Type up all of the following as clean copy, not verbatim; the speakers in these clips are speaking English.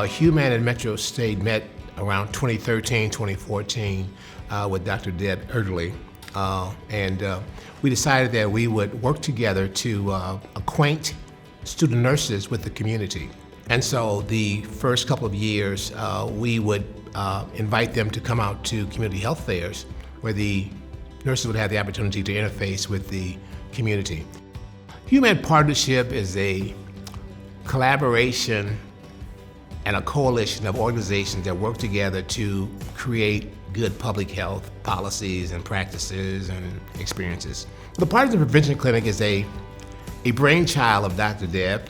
HueMan and Metro State met around 2013, 2014 with Dr. Deb Eardley. And we decided that we would work together to acquaint student nurses with the community. And so the first couple of years, we would invite them to come out to community health fairs where the nurses would have the opportunity to interface with the community. HueMan Partnership is a collaboration and a coalition of organizations that work together to create good public health policies and practices and experiences. The Partners in Prevention Clinic is a brainchild of Dr. Deb.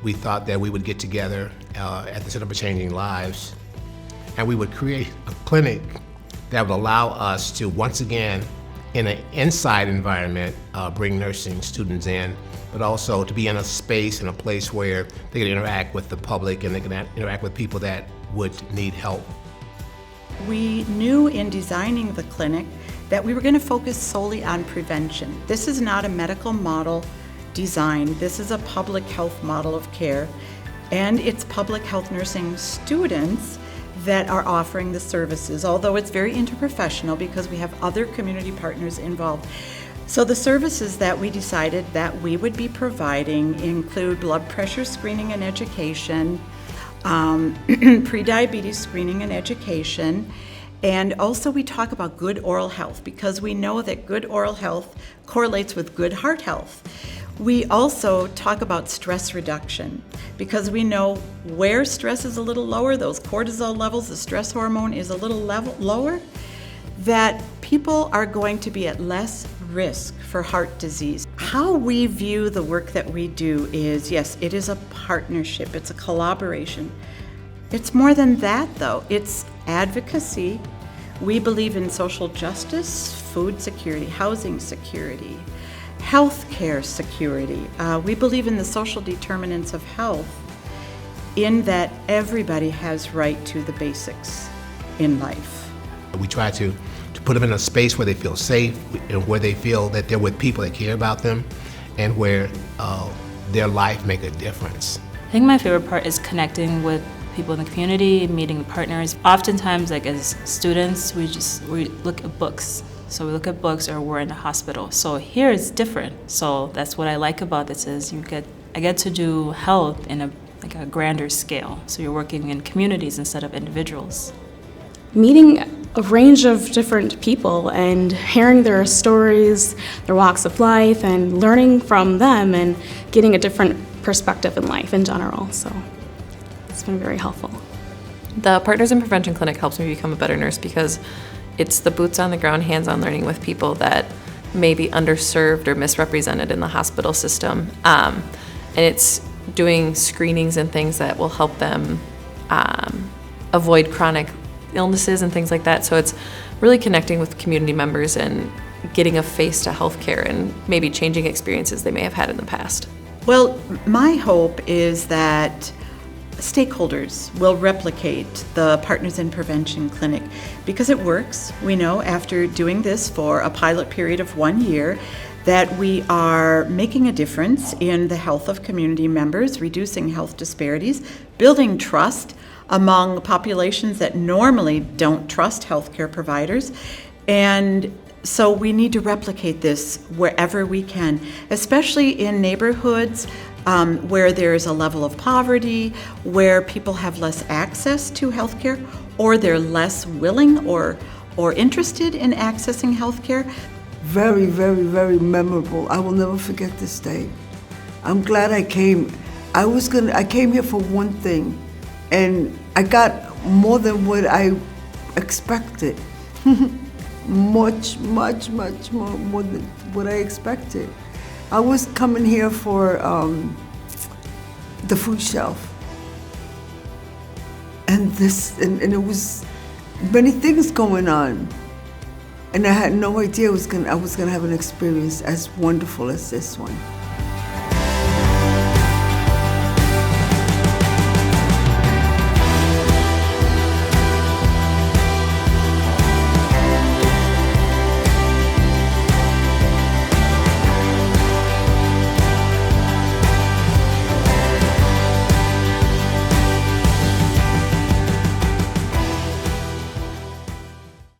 We thought that we would get together at the Center for Changing Lives, and we would create a clinic that would allow us to, once again, in an inside environment, bring nursing students in, but also to be in a space, in a place where they can interact with the public and they can interact with people that would need help. We knew in designing the clinic that we were going to focus solely on prevention. This is not a medical model design. This is a public health model of care, and it's public health nursing students that are offering the services, although it's very interprofessional because we have other community partners involved. So the services that we decided that we would be providing include blood pressure screening and education, pre-diabetes screening and education, and also we talk about good oral health because we know that good oral health correlates with good heart health. We also talk about stress reduction because we know where stress is a little lower, those cortisol levels, the stress hormone is a little lower, that people are going to be at less risk for heart disease. How we view the work that we do is, yes, it is a partnership, it's a collaboration. It's more than that though, it's advocacy. We believe in social justice, food security, housing security, healthcare security. We believe in the social determinants of health in that everybody has right to the basics in life. We try to put them in a space where they feel safe and where they feel that they're with people that care about them and where their life make a difference. I think my favorite part is connecting with people in the community, meeting partners. Oftentimes, like as students, we look at books. So we look at books or we're in a hospital. So here it's different. So that's what I like about this is I get to do health in a grander scale. So you're working in communities instead of individuals. Meeting a range of different people and hearing their stories, their walks of life, and learning from them and getting a different perspective in life in general. So it's been very helpful. The Partners in Prevention Clinic helps me become a better nurse because it's the boots on the ground, hands-on learning with people that may be underserved or misrepresented in the hospital system. And it's doing screenings and things that will help them avoid chronic illnesses and things like that. So it's really connecting with community members and getting a face to healthcare and maybe changing experiences they may have had in the past. Well, my hope is that stakeholders will replicate the Partners in Prevention Clinic because it works. We know after doing this for a pilot period of 1 year that we are making a difference in the health of community members, reducing health disparities, building trust among populations that normally don't trust healthcare providers. And so we need to replicate this wherever we can, especially in neighborhoods where there is a level of poverty, where people have less access to healthcare, or they're less willing or interested in accessing healthcare. Very, very, very memorable. I will never forget this day. I'm glad I came. I came here for one thing, and I got more than what I expected. much more than what I expected. I was coming here for the food shelf, and it was many things going on, and I had no idea I was gonna have an experience as wonderful as this one.